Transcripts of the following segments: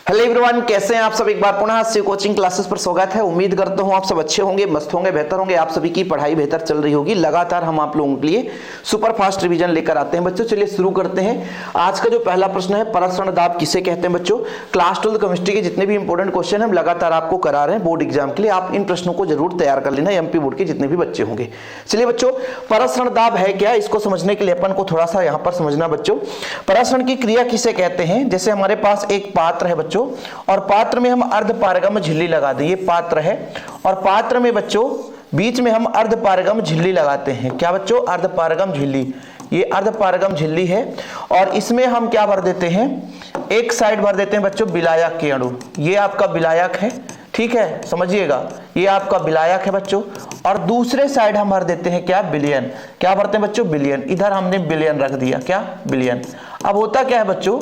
Hello everyone, कैसे हैं आप सब। एक बार पुनः शिव कोचिंग क्लासेस पर स्वागत है। उम्मीद करता हूं आप सब अच्छे होंगे, मस्त होंगे, बेहतर होंगे। आप सभी की पढ़ाई बेहतर चल रही होगी। लगातार हम आप लोगों के लिए सुपर फास्ट रिवीजन लेकर आते हैं बच्चों। चलिए शुरू करते हैं। आज का जो पहला प्रश्न है, परसरण दाब किसे कहते हैं बच्चों। क्लास 12 केमिस्ट्री के जितने भी इंपॉर्टेंट क्वेश्चन हम लगातार आपको करा रहे हैं बोर्ड एग्जाम के लिए। आप इन प्रश्नों को जरूर तैयार कर लेना, एमपी बोर्ड के जितने भी बच्चे होंगे। चलिए बच्चों, परसरण दाब है क्या, इसको समझने के लिए अपन को थोड़ा सा यहाँ पर समझना बच्चों। परसरण की क्रिया किसे कहते हैं। जैसे हमारे पास एक पात्र है बच्चों, और पात्र में हम अर्धपारगम झिल्ली लगा दें। ये पात्र है और पात्र में बच्चों बीच में हम अर्धपारगम झिल्ली लगाते हैं। क्या बच्चों, अर्धपारगम झिल्ली। ये अर्धपारगम झिल्ली है और इसमें हम क्या भर देते हैं, एक साइड भर देते हैं बच्चों विलायक के अणु। ये आपका विलायक है, ठीक है, समझिएगा। ये आपका विलायक है बच्चों, और दूसरे साइड हम भर देते हैं क्या, विलयन। क्या भरते हैं बच्चों, विलयन। इधर हमने विलयन रख दिया, क्या, विलयन। अब होता क्या है बच्चों,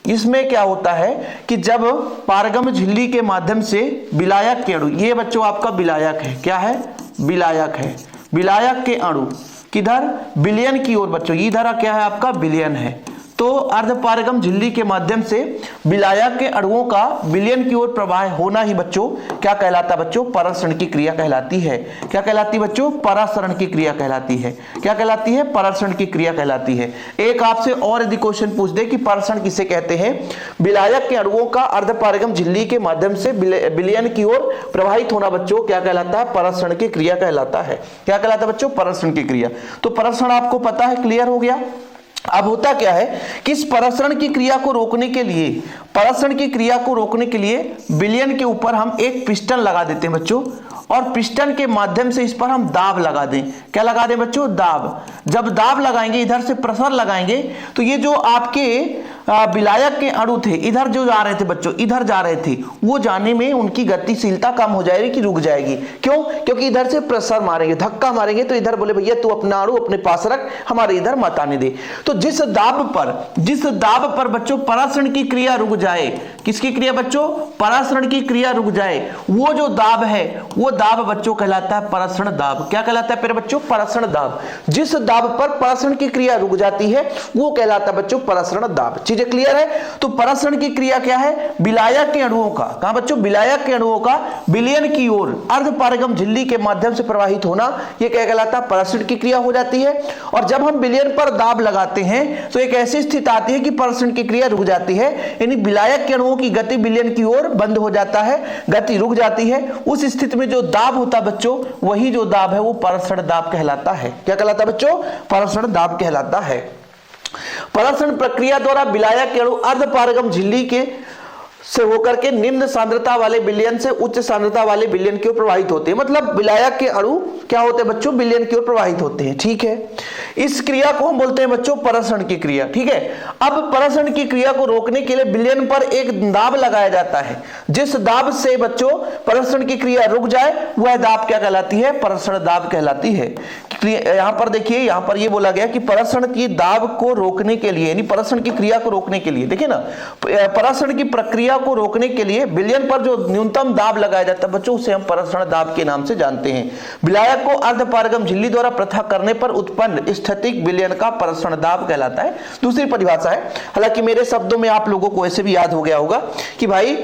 इसमें क्या होता है कि जब पारगम झिल्ली के माध्यम से विलायक के अणु, ये बच्चों आपका विलायक है, क्या है, विलायक है। विलायक के अणु किधर, विलयन की ओर बच्चों। इधर क्या है आपका, विलयन है। तो अर्धपारगम झिल्ली के माध्यम से विलायक के अणुओं का विलयन की ओर प्रवाह होना ही बच्चों क्या कहलाता है बच्चों, परासरण की क्रिया कहलाती है। क्या कहलाती है बच्चों, परासरण की क्रिया कहलाती है। क्या कहलाती है, परासरण की क्रिया कहलाती है। एक आपसे और यदि क्वेश्चन पूछ दे कि परासरण किसे कहते हैं, विलायक के अणुओं का अर्धपारगम झिल्ली के माध्यम से विलयन की ओर प्रवाहित होना बच्चों क्या कहलाता है, परासरण की क्रिया कहलाता है। क्या कहलाता है बच्चों, परासरण की क्रिया। तो परासरण आपको पता है, क्लियर हो गया। अब होता क्या है कि इस परासरण की क्रिया को रोकने के लिए, परासरण की क्रिया को रोकने के लिए विलयन के ऊपर हम एक पिस्टन लगा देते हैं बच्चों, और पिस्टन के माध्यम से इस पर हम दाब लगा दें। क्या लगा दें बच्चों, दाब। जब दाब लगाएंगे, इधर से प्रेशर लगाएंगे, तो ये जो आपके विलायक के अणु थे, इधर जो जा रहे थे बच्चों, इधर जा रहे थे, वो जाने में उनकी गतिशीलता कम हो जाएगी कि रुक जाएगी। क्यों, क्योंकि इधर से प्रेशर मारेंगे, धक्का मारेंगे, तो इधर बोले भैया तू अपना अणु अपने पास रख, हमारे इधर मत आने दे। तो जिस दाब पर बच्चों परासरण की क्रिया रुक जाए, किसकी क्रिया बच्चों, परासरण की क्रिया रुक जाए, वो जो दाब है वो दाब बच्चों कहलाता है परासरण दाब। क्या कहलाता है फिर बच्चों, परासरण दाब। जिस दाब पर परासरण की क्रिया रुक जाती है वो कहलाता है बच्चों परासरण दाब। चीजें क्लियर है। तो परासरण की क्रिया क्या है, विलायक के अणुओं का, कहां बच्चों, विलायक के अणुओं का विलयन की ओर अर्धपारगम झिल्ली के माध्यम से प्रवाहित होना, यह क्या कहलाता है, परासरण की क्रिया हो जाती है। और जब हम विलयन पर दाब लगाते हैं तो एक ऐसी स्थिति आती है कि परासरण की क्रिया रुक जाती है, यानी विलायक के अणुओं की गति विलयन की ओर बंद हो जाता है, गति रुक जाती है। उस स्थिति में जो दाब होता है बच्चों, वही जो दाब है वो परासरण दाब कहलाता है। क्या कहलाता है बच्चों, परासरण दाब कहलाता है। परासरण प्रक्रिया द्वारा विलायक के अणु अर्धपारगम झिल्ली के से होकर के निम्न सांद्रता वाले विलयन से उच्च सांद्रता वाले विलयन की ओर प्रवाहित होते हैं। मतलब विलायक के अणु क्या होते हैं बच्चों, विलयन की ओर प्रवाहित होते हैं, ठीक है। इस क्रिया को हम बोलते हैं बच्चों परासरण की क्रिया, ठीक है। अब परासरण की क्रिया को रोकने के लिए विलयन पर एक दाब लगाया जाता है। जिस दाब से बच्चों परासरण की क्रिया रुक जाए वह दाब क्या कहलाती है, परासरण दाब कहलाती है। यहां पर देखिए, यहां पर यह बोला गया कि परासरण की दाब को रोकने के लिए, यानी परासरण की क्रिया को रोकने के लिए, देखिए ना, परासरण की प्रक्रिया को रोकने के लिए विलयन पर जो न्यूनतम दाब लगाया जाता है बच्चों, उसे हम परासरण दाब के नाम से जानते हैं। विलायक को अर्धपारगम झिल्ली द्वारा पृथक करने पर उत्पन्न स्थैतिक विलयन का परासरण दाब कहलाता है। दूसरी परिभाषा है, हालांकि मेरे शब्दों में आप लोगों को ऐसे भी याद हो गया होगा कि भाई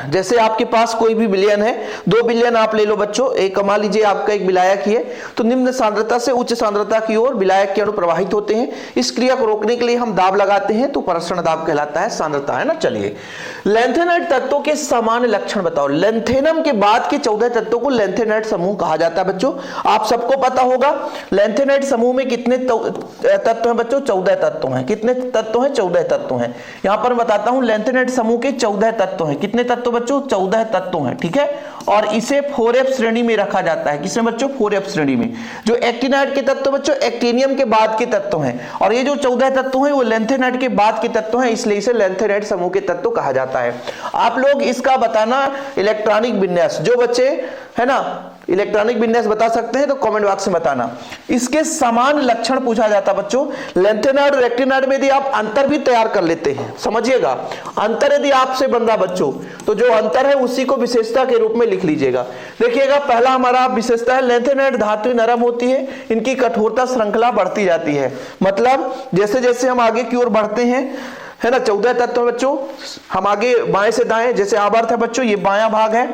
जैसे आपके पास कोई भी विलयन है, दो विलयन आप ले लो बच्चों, एक मान लीजिए आपका एक विलायक ही है, तो निम्न सांद्रता से उच्च सांद्रता की ओर विलायक के अणु प्रवाहित होते हैं। इस क्रिया को रोकने के लिए हम दाब लगाते हैं, तो परासरण दाब कहलाता है, सांद्रता है ना। चलिए, लैंथेनाइट तत्वों के सामान्य लक्षण बताओ। लैंथेनम के बाद के 14 तत्वों को लैंथेनाइट समूह कहा जाता है बच्चों। आप सबको पता होगा लैंथेनाइट समूह में कितने तत्व हैं बच्चों, 14 तत्व हैं। कितने तत्व हैं, 14 तत्व हैं। यहां पर बताता हूं, लैंथेनाइट समूह के 14 तत्व हैं। कितने तत्व बच्चों, 14 तत्व हैं, ठीक है। और इसे 4f श्रेणी में रखा जाता है। किसमें बच्चों, 4f श्रेणी में। जो एक्टिनाइट के तत्व बच्चों एक्टिनियम के बाद के तत्व हैं, और ये जो 14 तत्व हैं वो लैंथेनाइट के बाद के तत्व हैं, इसलिए इसे लैंथेनाइट समूह के तत्व कहा जाता है। आप लोग इसका बताना इलेक्ट्रॉनिक विन्यास, जो बच्चे है ना इलेक्ट्रॉनिक विन्यास बता सकते हैं तो कमेंट बॉक्स में बताना। इसके समान लक्षण पूछा जाता बच्चों। लैंथेनाइट और एक्टिनाइट में यदि आप अंतर भी तैयार कर लेते हैं, समझिएगा, अंतर यदि आपसे बन रहा बच्चों, तो जो अंतर है उसी को विशेषता के रूप में लिख लीजिएगा। देखिएगा, पहला हमारा विशेषता है, लैंथेनाइट धातु नरम होती है, इनकी कठोरता श्रृंखला बढ़ती जाती है। मतलब जैसे जैसे हम आगे की ओर बढ़ते हैं है ना, 14 तत्व है बच्चों। हम आगे बाएं से दाएं, जैसे आवर्त है बच्चों, ये बायां भाग है,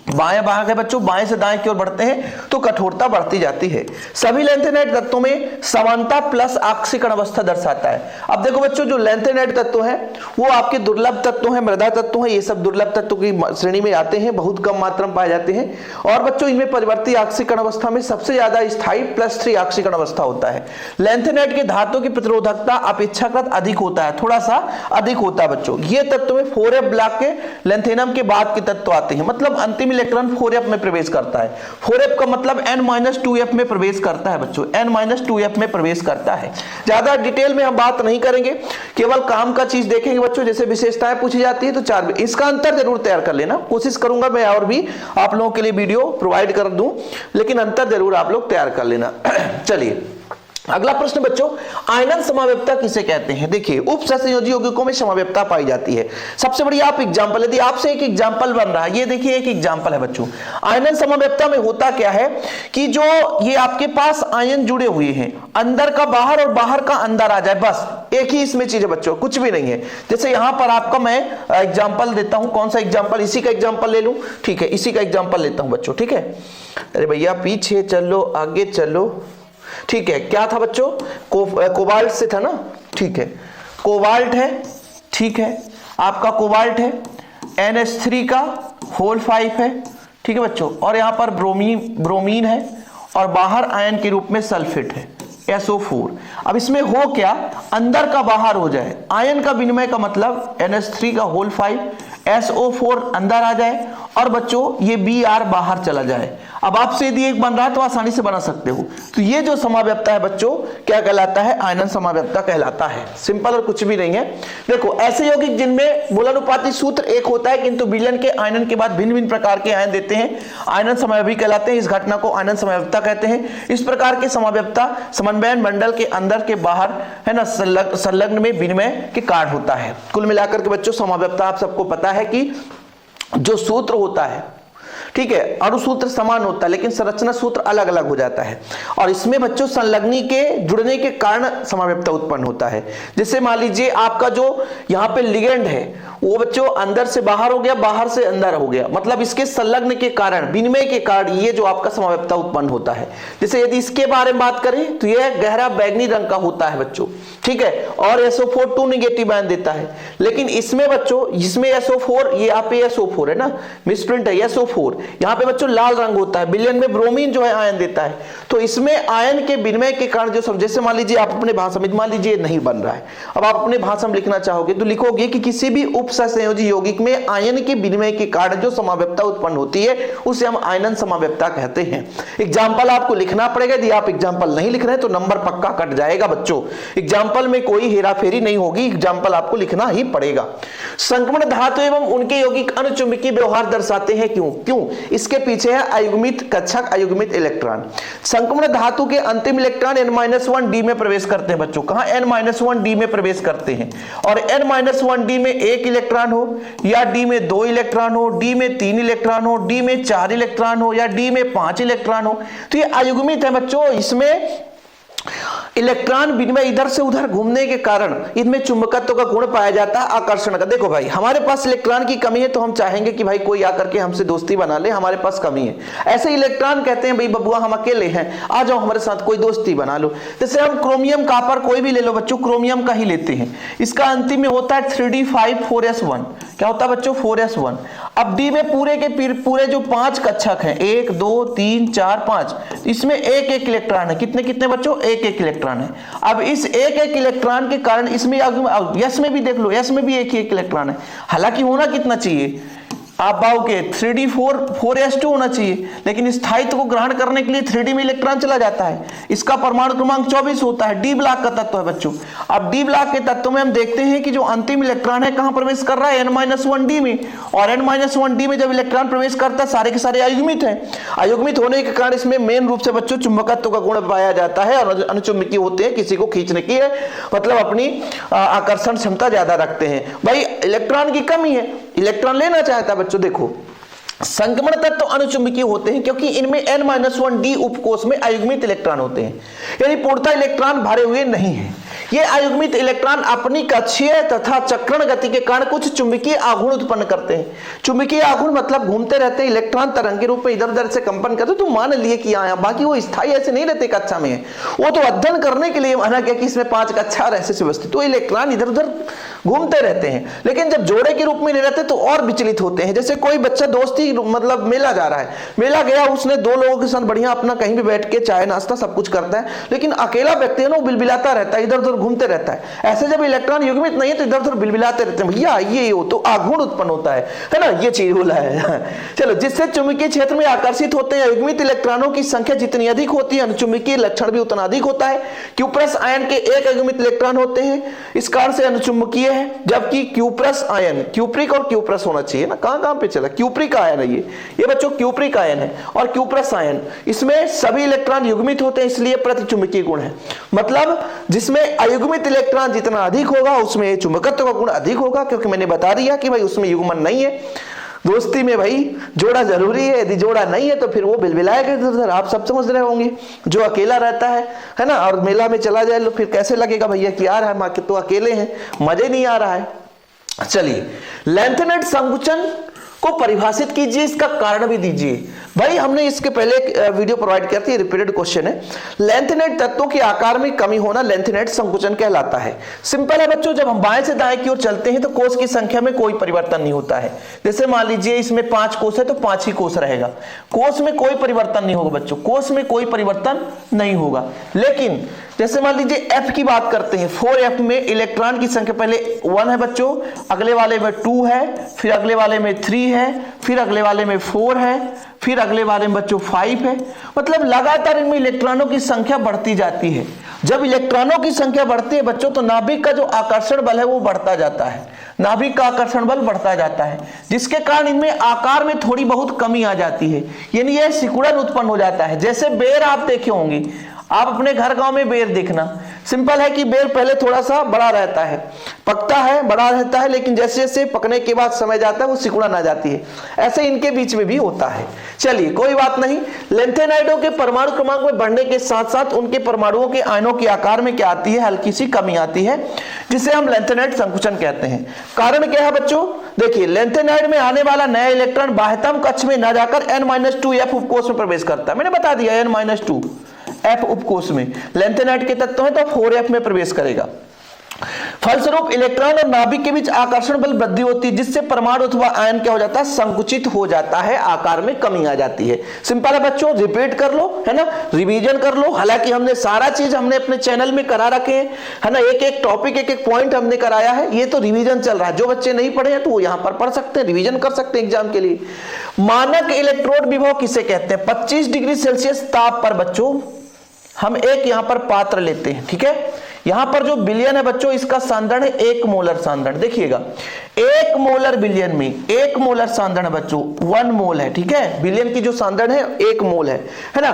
बाएं भाग है बच्चों, बाएं से दाएं की ओर बढ़ते हैं तो कठोरता बढ़ती जाती है। सभी लेंथेनाइट तत्वों में समानता प्लस ऑक्सीकरण अवस्था दर्शाता है। अब देखो बच्चों, जो लेंथेनाइट तत्व है वो आपके दुर्लभ तत्व है, मृदा तत्व है, ये सब दुर्लभ तत्व की श्रेणी में आते हैं, बहुत कम मात्रा में पाए जाते हैं। और बच्चों इनमें परिवर्ती ऑक्सीकरण अवस्था में सबसे ज्यादा स्थायी +3 ऑक्सीकरण अवस्था होता है। लेंथेनाइट के धातु की प्रतिरोधकता अपेक्षाकृत अधिक होता है, थोड़ा सा अधिक होता है बच्चों। ये तत्व में 4f ब्लॉक के लेंथेनम के बाद के तत्व आते हैं, मतलब अंतिम इलेक्ट्रॉन 4f में प्रवेश करता है। 4f का मतलब n-2f में प्रवेश करता है बच्चों, n-2f में प्रवेश करता है। ज्यादा डिटेल में हम बात नहीं करेंगे, केवल काम का चीज देखेंगे बच्चों। जैसे विशेषताएं पूछी जाती है तो 4, इसका अंतर जरूर तैयार कर लेना, कोशिश करूंगा मैं और भी आप लोगों के लिए वीडियो प्रोवाइड कर दूं, लेकिन अंतर जरूर आप लोग तैयार कर लेना। चलिए अगला प्रश्न बच्चों, आयनन समावेप्ता किसे कहते हैं? देखिए, उप सहसंयोजी यौगिकों में समावेप्ता पाई जाती है। सबसे बड़ी आप एग्जांपल, यदि आपसे एक एग्जांपल बन रहा है, ये देखिए एक एग्जांपल है बच्चों। आयनन समावेप्ता में होता क्या है कि जो ये आपके पास आयन जुड़े हुए हैं, अंदर का बाहर और बाहर का अंदर आ जाए, बस एक ही इसमें चीज है बच्चों, कुछ भी नहीं है। जैसे यहां पर आपका मैं एग्जाम्पल देता हूं, कौन सा एग्जाम्पल, इसी का एग्जाम्पल ले लूं, ठीक है, इसी का एग्जाम्पल लेता हूं बच्चों, ठीक है। अरे भैया पीछे चलो, आगे चलो, ठीक है। क्या था बच्चों, कोबाल्ट से था ना, ठीक है, कोबाल्ट है, ठीक है, आपका कोबाल्ट है, NH3 का होल 5 है, ठीक है बच्चों, और यहां पर ब्रोमीन है, और बाहर आयन के रूप में सल्फेट है, SO4। अब इसमें हो क्या, अंदर का बाहर हो जाए, आयन का विनिमय का मतलब NH3 का होल 5 SO4 अंदर आ जाए, और बच्चों ये Br बाहर चला जाए। अब आपसे यदि एक बन रहा है तो आसानी से बना सकते हो। तो ये जो समावेप्ता है बच्चों क्या कहलाता है, आयनन समावेप्ता कहलाता है। सिंपल और कुछ भी नहीं है। देखो ऐसे यौगिक जिनमें मूलानुपाती सूत्र एक होता है किंतु विलयन के आयनन के बाद भिन्न भिन्न प्रकार के आयन देते हैं, आयनन समावेवी कहलाते हैं। इस घटना को आयनन समावेप्ता कहते हैं। इस प्रकार के समावेप्ता समन्वयन मंडल के अंदर के बाहर है ना संलग्न में विनिमय के कारण होता है। कुल मिलाकर के बच्चों समावेप्ता आप सबको पता है कि जो सूत्र होता है, ठीक है, अणुसूत्र समान होता है लेकिन संरचना सूत्र अलग अलग हो जाता है, और इसमें बच्चों संलग्नी के जुड़ने के कारण समावेप्ता उत्पन्न होता है। जैसे मान लीजिए आपका जो यहाँ पे लिगेंड है वो बच्चों अंदर से बाहर हो गया, बाहर से अंदर हो गया, मतलब इसके संलग्न के कारण, विनिमय के कारण ये जो आपका समावेप्ता उत्पन्न होता है। जैसे यदि इसके बारे में बात करें तो यह गहरा बैंगनी रंग का होता है बच्चों, ठीक है, और SO4 2 नेगेटिव आयन देता है। लेकिन इसमें बच्चों, इसमें SO4, ये यहाँ पे SO4 है ना, मिसप्रिंट है, SO4, यहाँ पे बच्चों लाल रंग होता है। विलयन में ब्रोमीन जो है आयन देता है। तो इसमें आयन के विनिमय के कारण जो जैसे मान लीजिए आप अपने भाषा में, मान लीजिए नहीं बन रहा है, अब आप अपने भाषा में लिखना चाहोगे तो लिखोगे कि किसी भी उप सहसंयोजी यौगिक में आयन के विनिमय के कारण जो समावेप्ता उत्पन्न होती है उसे हम आयनन समावेप्ता कहते हैं। एग्जाम्पल आपको लिखना पड़ेगा, यदि आप एग्जाम्पल नहीं लिख रहे हैं तो नंबर पक्का कट जाएगा बच्चों। एग्जाम्पल में कोई हेराफेरी नहीं होगी, एग्जाम्पल आपको लिखना ही पड़ेगा। संक्रमण धातु एवं उनके यौगिक अनुचुंबकीय व्यवहार दर्शाते हैं। क्यों? इसके पीछे है अयुग्मित कक्षक, अयुग्मित इलेक्ट्रॉन। संक्रमण धातु के अंतिम इलेक्ट्रॉन n-1d में प्रवेश करते हैं बच्चों। कहां? n-1d में प्रवेश करते हैं, और n-1d में 1 इलेक्ट्रॉन हो, या d में 2 इलेक्ट्रॉन हो, d में 3 इलेक्ट्रॉन हो, d में 4 इलेक्ट्रॉन हो, या d में 5 इलेक्ट्रॉन हो, तो ये अयुग्मित है बच्चों। इसमें इलेक्ट्रॉन विनिमय इधर से उधर घूमने के कारण इनमें चुंबकत्व का गुण पाया जाता है, आकर्षण का। देखो भाई, हमारे पास इलेक्ट्रॉन की कमी है तो हम चाहेंगे कि भाई कोई आकर के हमसे दोस्ती बना ले, हमारे पास कमी है। ऐसे इलेक्ट्रॉन कहते हैं भाई बबुआ हम अकेले हैं, आ जाओ हमारे साथ, कोई दोस्ती बना लो। जैसे हम क्रोमियम कॉपर कोई भी ले लो बच्चों, क्रोमियम का ही लेते हैं, इसका अंतिम में होता है 3d5 क्या होता है बच्चों? 4s1। अब डी में पूरे के पूरे जो 5 कक्षक हैं, 1 2 3 4 5, इसमें एक एक इलेक्ट्रॉन है। कितने कितने बच्चों? एक एक इलेक्ट्रॉन है। अब इस एक एक इलेक्ट्रॉन के कारण इसमें यस में भी देख लो, यस में भी एक ही एक इलेक्ट्रॉन है। हालांकि होना कितना चाहिए आप पाओगे 3d4s2 होना चाहिए, लेकिन स्थायित्व को ग्रहण करने के लिए 3d में इलेक्ट्रॉन चला जाता है। इसका परमाणु क्रमांक 24 होता है, डी ब्लॉक का तत्व है बच्चों। अब डी ब्लॉक के तत्व में हम देखते हैं कि जो अंतिम इलेक्ट्रॉन है कहां प्रवेश कर रहा है? n-1d में, और n-1d में जब इलेक्ट्रॉन प्रवेश करता है सारे के सारे अयुग्मित है। अयुग्मित होने के कारण इसमें मेन रूप से बच्चों चुंबकत्व का गुण पाया जाता है, और अनुचुंबकीय होते हैं, किसी को खींचने की है, मतलब अपनी आकर्षण क्षमता ज्यादा रखते हैं। भाई इलेक्ट्रॉन की कमी है, इलेक्ट्रॉन लेना चाहता है बच्चों। देखो संक्रमण तत्व अनुचुंबकीय होते हैं क्योंकि इनमें n-1d उपकोष में अयुग्मित इलेक्ट्रॉन होते हैं, यानी पूर्णतः इलेक्ट्रॉन भरे हुए नहीं है। ये अयुग्मित इलेक्ट्रॉन अपनी कक्षीय तथा चक्रण गति के कारण कुछ चुंबकीय आघूर्ण उत्पन्न करते हैं। चुंबकीय आघूर्ण मतलब घूमते रहते हैं, इलेक्ट्रॉन तरंग के रूप में इधर उधर से कंपन करते, तो मान लिए कि आया, बाकी वो स्थायी ऐसे नहीं रहते कक्षा में, वो तो अध्ययन करने के लिए माना गया कि इसमें 5 कक्षा ऐसे व्यवस्थित, तो इलेक्ट्रॉन इधर उधर घूमते रहते हैं। लेकिन जब जोड़े के रूप में ले रहते तो और विचलित होते हैं। जैसे कोई बच्चा दोस्ती मतलब मेला जा रहा है, मेला गया, उसने 2 लोगों के साथ बढ़िया अपना कहीं भी बैठ के चाय नाश्ता सब कुछ करता है, लेकिन अकेला व्यक्ति है ना, वो बिलबिलाता रहता है, इधर उधर घूमते रहता है। ऐसे जब इलेक्ट्रॉन युग्मित नहीं है तो इधर उधर बिलबिलाते रहते हैं, भैया ये हो, तो आघूर्ण उत्पन्न होता है ना, ये चीज बोला है। चलो, जिससे चुंबकीय क्षेत्र में आकर्षित होते हैं युग्मित इलेक्ट्रॉनों की संख्या जितनी अधिक होती है, अनुचुंबकीय लक्षण भी उतना अधिक होता है। क्यूप्रस आयन के 1 युग्मित इलेक्ट्रॉन होते हैं, इस कारण से अनुचुंबकीय है, जबकि क्यूप्रस आयन, क्यूप्रिक और क्यूप्रस होना चाहिए ना, कहां पे चला, क्यूप्रिक आयन है ये बच्चों क्यूप्रिक आयन है, और क्यूप्रस आयन, इसमें सभी इलेक्ट्रॉन युग्मित होते हैं, इसलिए प्रतिचुंबकीय गुण है। मतलब जिसमें अयुग्मित इलेक्ट्रॉन जितना अधिक होगा उसमें चुंबकत्व का गुण अधिक होगा, क्योंकि मैंने बता दिया कि भाई उसमें युग्मन नहीं है। दोस्ती में भाई जोड़ा जरूरी है, यदि जोड़ा नहीं है तो फिर वो बिलबिलाएगा इधर उधर, आप सब समझ रहे होंगे। जो अकेला रहता है ना, और मेला में चला जाए, फिर कैसे लगेगा भैया कि आ रहा है, माँ तो अकेले हैं, मजे नहीं आ रहा है। चलिए, लेंथेनेट संकुचन को परिभाषित कीजिए, इसका कारण भी दीजिए। भाई हमने इसके पहले एक वीडियो प्रोवाइड किया था, ये रिपीटेड क्वेश्चन है। लेंथेनेट तत्वों के आकार में कमी होना लेंथेनेट संकुचन कहलाता है। सिंपल है बच्चों, जब हम बाएं से दाएं की ओर चलते हैं तो कोष की संख्या में कोई परिवर्तन नहीं होता है। जैसे मान लीजिए इसमें 5 कोष है तो 5 ही कोष रहेगा, कोष में कोई परिवर्तन नहीं होगा बच्चों, कोष में कोई परिवर्तन नहीं होगा। लेकिन जैसे मान लीजिए F की बात करते हैं, 4F में इलेक्ट्रॉन की संख्या पहले 1 है बच्चों, अगले वाले में 2 है, फिर अगले वाले में 3 है, फिर अगले वाले में 4 है, फिर अगले वाले में बच्चों 5 है। मतलब लगातार इनमें इलेक्ट्रॉनों की संख्या बढ़ती जाती है। जब इलेक्ट्रॉनों की संख्या बढ़ती है बच्चों तो नाभिक का जो आकर्षण बल है वो बढ़ता जाता है, नाभिक का आकर्षण बल बढ़ता जाता है, जिसके कारण इनमें आकार में थोड़ी बहुत कमी आ जाती है, यानी यह सिकुड़न उत्पन्न हो जाता है। जैसे बेर आप देखे होंगे, आप अपने घर गांव में बेर देखना, सिंपल है कि बेर पहले थोड़ा सा बड़ा रहता है, पकता है, बड़ा रहता है, लेकिन जैसे जैसे पकने के बाद समय जाता है वो सिकुड़न आ जाती है। ऐसे इनके बीच में भी होता है। चलिए कोई बात नहीं। लेंथेनाइडों के परमाणु क्रमांक में बढ़ने के साथ साथ उनके परमाणुओं के आयनों के आकार में क्या आती है, हल्की सी कमी आती है, जिसे हम लेंथेनाइड संकुचन कहते हैं। कारण क्या है बच्चों, देखिए लेंथेनाइड में आने वाला नया इलेक्ट्रॉन बाह्यतम कक्ष में न जाकर N-2F उपकोष में प्रवेश करता है। मैंने बता दिया N-2F उपकोष में लेंथेनाइड के तत्व है तो 4F में प्रवेश करेगा। फलस्वरूप इलेक्ट्रॉन और नाभिक के बीच आकर्षण बल वृद्धि होती है, जिससे परमाणु अथवा आयन क्या हो जाता है, संकुचित हो जाता है, आकार में कमी आ जाती है। सिंपल है बच्चों, रिपीट कर लो, है ना, रिवीजन कर लो। हालांकि हमने सारा चीज हमने अपने चैनल में करा रखे हैं, है ना, एक एक टॉपिक एक एक पॉइंट हमने कराया है, ये तो रिवीजन चल रहा है। जो बच्चे नहीं पढ़े हैं तो वो यहाँ पर पढ़ सकते हैं, रिवीजन कर सकते हैं एग्जाम के लिए। मानक इलेक्ट्रोड विभव किसे कहते हैं, 25 डिग्री सेल्सियस ताप पर बच्चों हम एक यहाँ पर पात्र लेते हैं, ठीक है। यहां पर जो बिलियन है बच्चों, इसका सांद्रण है 1 मोलर सांद्रण। देखिएगा 1 मोलर बिलियन में 1 मोलर सांद्रण है बच्चों, 1 मोल है, ठीक है। बिलियन की जो सांद्रण है 1 मोल है ना।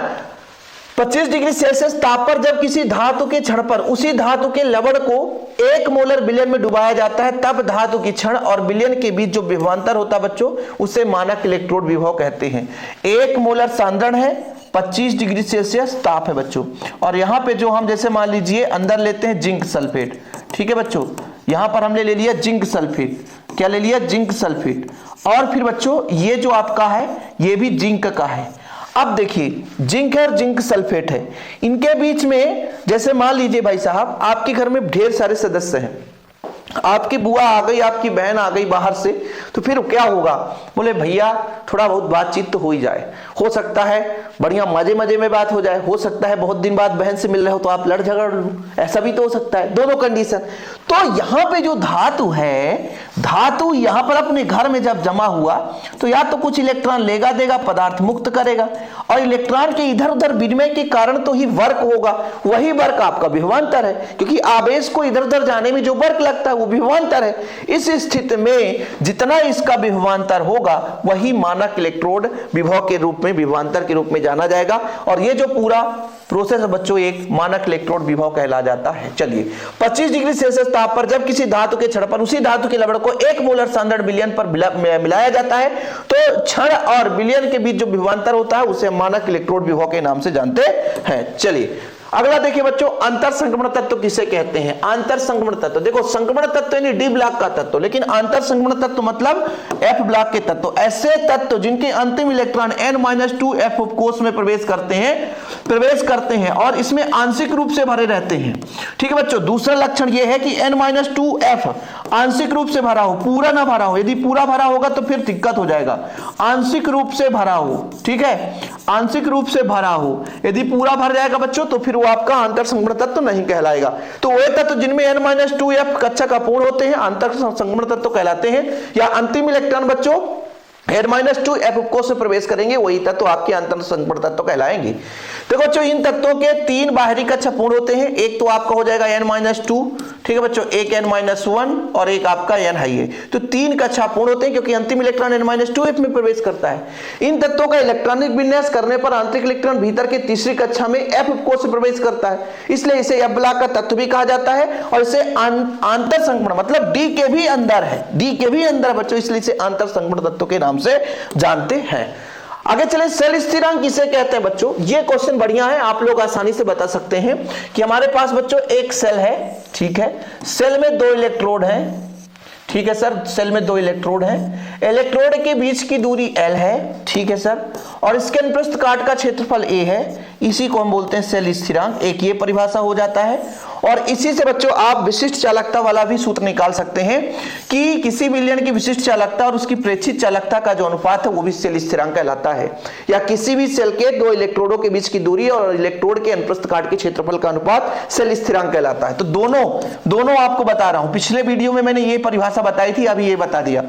25 डिग्री सेल्सियस ताप पर जब किसी धातु के क्षण पर उसी धातु के लवण को 1 मोलर बिलियन में डुबाया जाता है, तब धातु की क्षण और बिलियन के बीच जो विभवांतर होता है बच्चों, उसे मानक इलेक्ट्रोड विभव कहते हैं। 1 मोलर सांद्रण है, 25 डिग्री सेल्सियस ताप है बच्चों। और यहां पे जो हम जैसे मान लीजिए अंदर लेते हैं जिंक सल्फेट, ठीक है बच्चों, यहां पर हमने ले लिया जिंक सल्फेट, क्या ले लिया, जिंक सल्फेट। और फिर बच्चों ये जो आपका है ये भी जिंक का है। अब देखिए जिंक है और जिंक सल्फेट है, इनके बीच में जैसे मान लीजिए भाई साहब आपके घर में ढेर सारे सदस्य हैं, आपकी बुआ आ गई, आपकी बहन आ गई बाहर से, तो फिर क्या होगा, बोले भैया थोड़ा बहुत बातचीत तो हो ही जाए, हो सकता है बढ़िया मजे मजे में बात हो जाए, हो सकता है बहुत दिन बाद बहन से मिल रहे हो तो आप लड़ झगड़ लो, ऐसा भी तो हो सकता है, दोनों कंडीशन। तो यहाँ पे जो धातु है, धातु यहाँ पर अपने घर में जब जमा हुआ तो या तो कुछ इलेक्ट्रॉन लेगा देगा, पदार्थ मुक्त करेगा, और इलेक्ट्रॉन के इधर उधर विनिमय के कारण तो ही वर्क होगा, वही वर्क आपका विभवांतर है, क्योंकि आवेश को इधर उधर जाने में जो वर्क लगता है वो विभवांतर है। इस स्थिति में जितना इसका विभवांतर होगा वही मानक इलेक्ट्रोड विभव के रूप में, विभवांतर के रूप में जाना जाएगा, और ये जो पूरा प्रोसेस है बच्चों एक मानक इलेक्ट्रोड विभव कहला जाता है। चलिए 25 डिग्री सेल्सियस ताप पर जब किसी धातु के क्षण पर उसी धातु के लवण को 1 मोलर सांद्रण बिलियन पर मिलाया जाता है तो क्षण और बिलियन के बीच जो विभवांतर होता है उसे मानक इलेक्ट्रोड विभव के नाम से जानते हैं। चलिए अगला देखिए बच्चों, अंतर संक्रमण तत्व किसे कहते हैं? अंतर संक्रमण तत्व, देखो संक्रमण तत्व यानी डी ब्लॉक का तत्व, लेकिन अंतर संक्रमण तत्व मतलब एफ ब्लॉक के तत्व, ऐसे तत्व जिनके अंतिम इलेक्ट्रॉन n-2f उपकोष में प्रवेश करते हैं और इसमें आंशिक रूप से भरे रहते हैं। ठीक है बच्चों, दूसरा लक्षण यह है कि n-2f आंशिक रूप से भरा हो, पूरा ना भरा हो। यदि पूरा भरा होगा तो फिर दिक्कत हो जाएगा। आंशिक रूप से भरा हो, ठीक है, आंशिक रूप से भरा हो। यदि पूरा भर जाएगा बच्चों तो फिर वो आपका अंतर संक्रमण तत्व नहीं कहलाएगा। तो वे तत्व जिनमें n-2f कक्षक अपूर्ण होते हैं अंतर संक्रमण तत्व कहलाते हैं, या अंतिम इलेक्ट्रॉन बच्चों n-2f उपकोष से प्रवेश करेंगे, वही तत्व आपके अंतर संक्रमण तत्व कहलाएंगे। देखो बच्चों, इन तत्वों के 3 बाहरी कक्ष अपूर्ण होते हैं। एक तो आपका हो जाएगा n-2, ठीक है बच्चों, एक n-1 और एक आपका n हाई है। तो 3 कक्ष अपूर्ण होते हैं क्योंकि अंतिम इलेक्ट्रॉन n-2f में प्रवेश करता है। इन तत्वों का इलेक्ट्रॉनिक विन्यास करने पर आंतरिक इलेक्ट्रॉन भीतर के तीसरी कक्षा में f उपकोष से प्रवेश करता है, इसलिए इसे f ब्लॉक का तत्व भी कहा जाता है। और इसे अंतर संक्रमण मतलब d के भी अंदर है, d के भी अंदर बच्चों, इसलिए इसे अंतर संक्रमण तत्व के नाम से जानते हैं। आगे चले, सेल स्थिरांक किसे कहते हैं बच्चों? ये क्वेश्चन बढ़िया है, आप लोग आसानी से बता सकते हैं कि हमारे पास बच्चों एक सेल है, ठीक है, सेल में 2 इलेक्ट्रोड हैं, ठीक है सर, सेल में 2 इलेक्ट्रोड हैं, इलेक्ट्रोड के बीच की दूरी L है, ठीक है सर, और इसके अनुप्रस्थ काट का क्षेत्रफल A है, इसी को हम बोलते हैं सेल स्थिरांक। एक ये परिभाषा हो जाता है। और इसी से बच्चों आप विशिष्ट चालकता वाला भी सूत्र निकाल सकते हैं कि किसी विलयन की विशिष्ट चालकता और उसकी प्रेक्षित चालकता का जो अनुपात है वो भी सेल स्थिरांक कहलाता है, या किसी भी सेल के 2 इलेक्ट्रोडों के बीच की दूरी और इलेक्ट्रोड के अनुप्रस्थ काट के क्षेत्रफल का अनुपात सेल स्थिरांक कहलाता है। तो दोनों आपको बता रहा हूं, पिछले वीडियो में मैंने ये परिभाषा बताई थी, अभी ये बता दिया,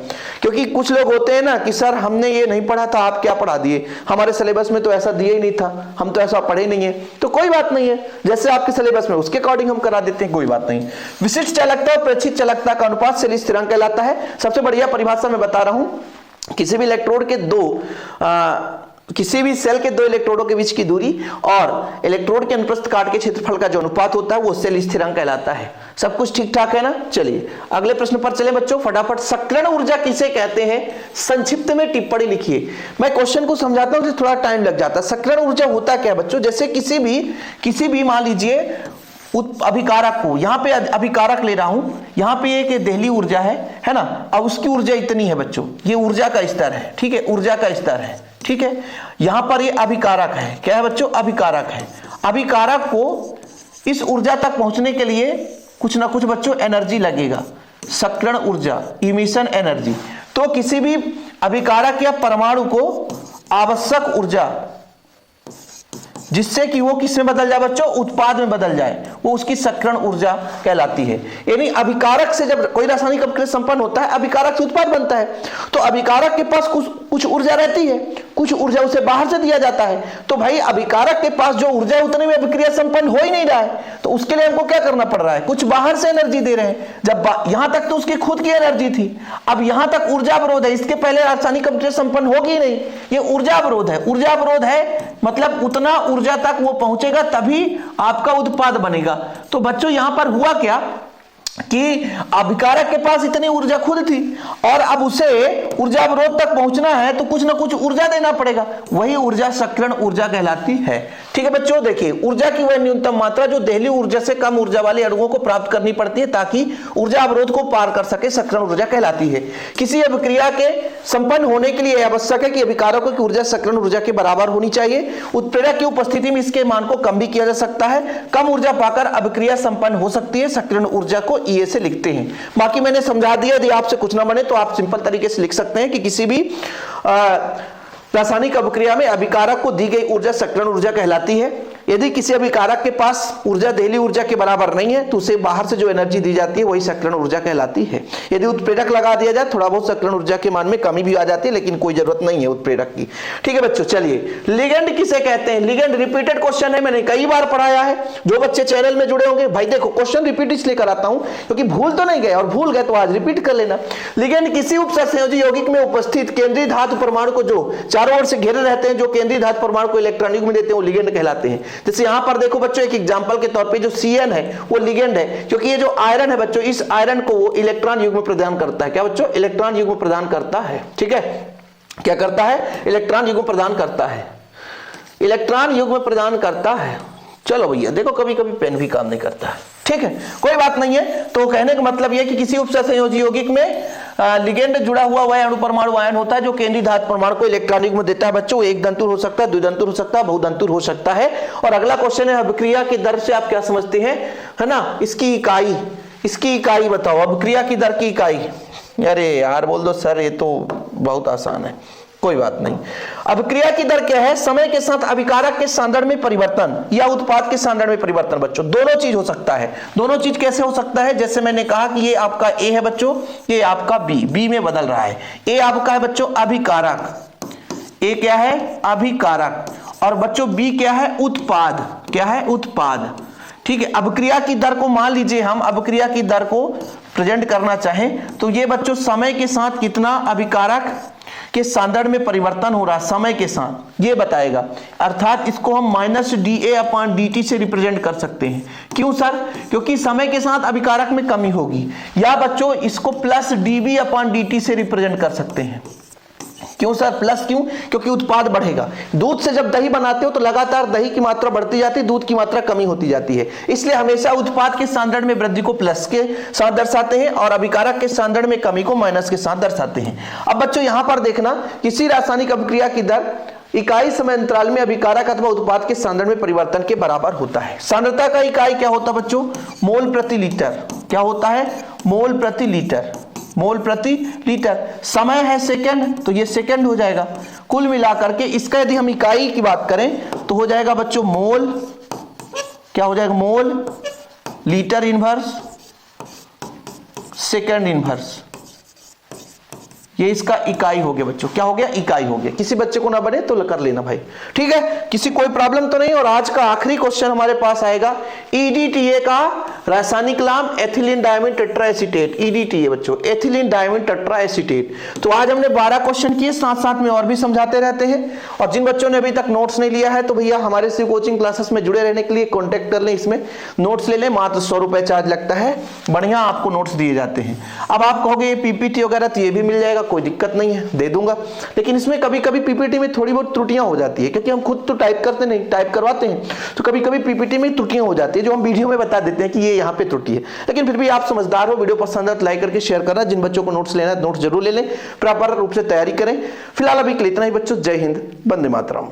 क्योंकि कुछ लोग होते हैं ना कि सर हमने ये नहीं पढ़ा था, आप क्या पढ़ा दिए, हमारे सिलेबस में तो ऐसा दिया ही नहीं था, हम तो ऐसा पढ़े नहीं है। तो कोई बात नहीं है, जैसे आपके सिलेबस में उसके अकॉर्डिंग हम करा देते हैं, कोई बात नहीं। विशिष्ट चालकता और प्रेक्षित चालकता का अनुपात सेल स्थिरांक कहलाता है। सबसे बढ़िया परिभाषा मैं बता रहा हूं, किसी भी इलेक्ट्रोड के किसी भी सेल के 2 इलेक्ट्रोडों के बीच की दूरी और इलेक्ट्रोड के अनुप्रस्थ काट के क्षेत्रफल का जो अनुपात होता है वो सेल स्थिरांक कहलाता है। सब कुछ ठीक ठाक है ना? चलिए अगले प्रश्न पर चले बच्चों फटाफट। सक्रियण ऊर्जा किसे कहते हैं? संक्षिप्त में टिप्पणी लिखिए। मैं क्वेश्चन को समझाता हूं, थोड़ा टाइम लग जाता है। सक्रियण ऊर्जा होता क्या है बच्चों? जैसे किसी भी मान लीजिए अभिकारक को, यहां पे अभिकारक ले रहा हूं, यहां पे एक देहली ऊर्जा है ना, अब उसकी ऊर्जा इतनी है बच्चों, ये ऊर्जा का स्तर है, ठीक है, ऊर्जा का स्तर है, ठीक है। यहां पर ये अभिकारक है, क्या है बच्चों? अभिकारक है। अभिकारक को इस ऊर्जा तक पहुंचने के लिए कुछ ना कुछ बच्चों एनर्जी लगेगा, सक्रियण ऊर्जा, इमिशन एनर्जी। तो किसी भी अभिकारक या परमाणु को आवश्यक ऊर्जा जिससे कि वो किस में बदल जाए बच्चों? उत्पाद में बदल जाए, वो उसकी सक्रियण ऊर्जा कहलाती है। यानी अभिकारक से जब कोई रासायनिक अपक्रिया संपन्न होता है, अभिकारक से उत्पाद बनता है, तो अभिकारक के पास कुछ ऊर्जा रहती है, कुछ ऊर्जा उसे बाहर से दिया जाता है। तो भाई अभिकारक के पास जो ऊर्जा है उतने में अभिक्रिया संपन्न हो ही नहीं रहा है, तो उसके लिए हमको क्या करना पड़ रहा है? कुछ बाहर से एनर्जी दे रहे हैं। जब यहां तक तो उसकी खुद की एनर्जी थी, अब यहां तक ऊर्जा अवरोध है, इसके पहले रासायनिक अपक्रिया संपन्न होगी नहीं, ये ऊर्जा अवरोध है। ऊर्जा अवरोध है मतलब उतना ऊर्जा तक वो पहुंचेगा तभी आपका उत्पाद बनेगा। तो बच्चों यहां पर हुआ क्या कि अभिकारक के पास इतनी ऊर्जा खुद थी और अब उसे ऊर्जा अवरोध तक पहुंचना है तो कुछ ना कुछ ऊर्जा देना पड़ेगा, वही ऊर्जा सक्रियण ऊर्जा कहलाती है। ठीक है बच्चों, देखिए ऊर्जा की वह न्यूनतम मात्रा जो देहली ऊर्जा से कम ऊर्जा वाले अणुओं को प्राप्त करनी पड़ती है ताकि ऊर्जा अवरोध को पार कर सके, सक्रियण ऊर्जा कहलाती है। किसी अभिक्रिया के संपन्न होने के लिए आवश्यक है कि अभिकारकों की ऊर्जा सक्रियण ऊर्जा के बराबर होनी चाहिए। उत्प्रेरक की उपस्थिति में इसके मान को कम भी किया जा सकता है। कम ऊर्जा पाकर अभिक्रिया संपन्न हो सकती है। सक्रियण ऊर्जा को ई से लिखते हैं। बाकी मैंने समझा दिया, यदि आपसे कुछ ना बने तो आप सिंपल तरीके से लिख सकते हैं कि किसी भी रासायनिक अभिक्रिया में अभिकारक को दी गई ऊर्जा सक्रियण ऊर्जा कहलाती है। यदि किसी अभिकारक के पास ऊर्जा देहली ऊर्जा के बराबर नहीं है तो उसे बाहर से जो एनर्जी दी जाती है वही सक्रियण ऊर्जा कहलाती है। यदि उत्प्रेरक लगा दिया जाए थोड़ा बहुत सक्रियण ऊर्जा के मान में कमी भी आ जाती है, लेकिन कोई जरूरत नहीं है उत्प्रेरक की। ठीक है बच्चों, चलिए लिगेंड किसे कहते हैं? लिगेंड रिपीटेड क्वेश्चन है, मैंने कई बार पढ़ाया है। जो बच्चे चैनल में जुड़े होंगे भाई देखो क्वेश्चन रिपीट इसलिए कराता हूं क्योंकि भूल तो नहीं गए, और भूल गए तो आज रिपीट कर लेना। लिगेंड किसी उपसंयोजी यौगिक में उपस्थित केंद्रीय धातु परमाणु को जो चारों ओर से घेरे रहते हैं, जो केंद्रीय धातु परमाणु को इलेक्ट्रॉन युग्म देते हैं, वो लिगेंड कहलाते हैं। जैसे यहां पर देखो बच्चों एक एग्जांपल के तौर पे जो Cn है वो लिगेंड है, क्योंकि ये जो आयरन है बच्चों, इस आयरन को वो इलेक्ट्रॉन युग्म प्रदान करता है। क्या बच्चों? इलेक्ट्रॉन युग्म प्रदान करता है। ठीक है, क्या करता है? इलेक्ट्रॉन युग्म प्रदान करता है, इलेक्ट्रॉन युग्म प्रदान करता है। चलो भैया देखो कभी कभी पेन भी काम नहीं करता, ठीक है कोई बात नहीं है। तो कहने का मतलब यह कि किसी उपसंयोजी यौगिक में लिगेंड जुड़ा हुआ वह अणु परमाणु आयन होता है जो केंद्रीय धातु परमाणु को इलेक्ट्रॉनिक में देता है बच्चों। एक दंतुर हो सकता है, द्विदंतुर हो सकता है, बहुदंतुर हो सकता है। और अगला क्वेश्चन है अभिक्रिया की दर से आप क्या समझते हैं, है ना, इसकी इकाई बताओ, अभिक्रिया की दर की इकाई। अरे यार बोल दो सर ये तो बहुत आसान है, कोई बात नहीं। अभिक्रिया की दर क्या है, समय के साथ अभिकारक के सांद्रण में परिवर्तन या उत्पाद के सांद्रण में परिवर्तन बच्चों, दोनों चीज हो सकता है। दोनों चीज कैसे हो सकता है, जैसे मैंने कहा कि ये आपका ए है बच्चों, ये आपका बी में बदल रहा है। ए आपका है बच्चों अभिकारक, ए क्या है अभिकारक, और बच्चों बी क्या है उत्पाद, क्या है उत्पाद, ठीक है। अभिक्रिया की दर को मान लीजिए हम अभिक्रिया की दर को प्रेजेंट करना चाहें तो ये बच्चों समय के साथ कितना अभिकारक के सांद्रण में परिवर्तन हो रहा है समय के साथ ये बताएगा। अर्थात इसको हम -dA/dt से रिप्रेजेंट कर सकते हैं। क्यों सर, क्योंकि समय के साथ अभिकारक में कमी होगी। या बच्चों इसको +dB/dt से रिप्रेजेंट कर सकते हैं। क्यों सर प्लस, क्यों, क्योंकि उत्पाद बढ़ेगा। दूध से जब दही बनाते हो तो लगातार दही की मात्रा बढ़ती जाती है, दूध की मात्रा कमी होती जाती है, इसलिए हमेशा उत्पाद के सांद्रण में वृद्धि को प्लस के साथ दर्शाते हैं और अभिकारक के सांद्रण में कमी को माइनस के साथ दर्शाते हैं। अब बच्चों यहां पर देखना, किसी रासायनिक अभिक्रिया की दर इकाई समय अंतराल में अभिकारक अथवा उत्पाद के सांद्रण में परिवर्तन के बराबर होता है। सांद्रता का इकाई क्या होता है बच्चों, मोल प्रति लीटर। क्या होता है, मोल प्रति लीटर, मोल प्रति लीटर। समय है सेकंड तो ये सेकंड हो जाएगा। कुल मिलाकर के इसका यदि हम इकाई की बात करें तो हो जाएगा बच्चों मोल, क्या हो जाएगा mole litre inverse second inverse, ये इसका इकाई हो गया बच्चों। क्या हो गया, इकाई हो गया। किसी बच्चे को ना बने तो कर लेना भाई, ठीक है, किसी कोई प्रॉब्लम तो नहीं। और आज का आखिरी क्वेश्चन हमारे पास आएगा EDTA का रासायनिक नाम एथिलीन डायमीन टेट्राएसीटेट। EDTA बच्चों एथिलीन डायमीन टेट्राएसीटेट। तो आज हमने 12 क्वेश्चन किए, साथ साथ में और भी समझाते रहते हैं। और जिन बच्चों ने अभी तक नोट्स नहीं लिया है तो भैया हमारे शिव कोचिंग क्लासेस में जुड़े रहने के लिए कॉन्टेक्ट कर लें, इसमें नोट्स ले लें, मात्र 100 रुपए चार्ज लगता है, बढ़िया आपको नोट्स दिए जाते हैं। अब आप कहोगे ये PPT वगैरह तो ये भी मिल जाएगा, कोई दिक्कत नहीं है, दे दूंगा। लेकिन इसमें कभी कभी PPT में थोड़ी बहुत त्रुटियां हो जाती है, क्योंकि हम खुद तो टाइप करते नहीं, टाइप करवाते हैं, तो कभी कभी PPT में त्रुटियां हो जाती है जो हम वीडियो में बता देते हैं कि ये यहाँ पे त्रुटि है। लेकिन फिर भी आप समझदार हो, वीडियो पसंद है तो लाइक करके शेयर करना। जिन बच्चों को नोट्स लेना है नोट्स जरूर ले लें, प्रॉपर रूप से तैयारी करें। फिलहाल अभी के लिए इतना ही बच्चों, जय हिंद, वंदे मातरम।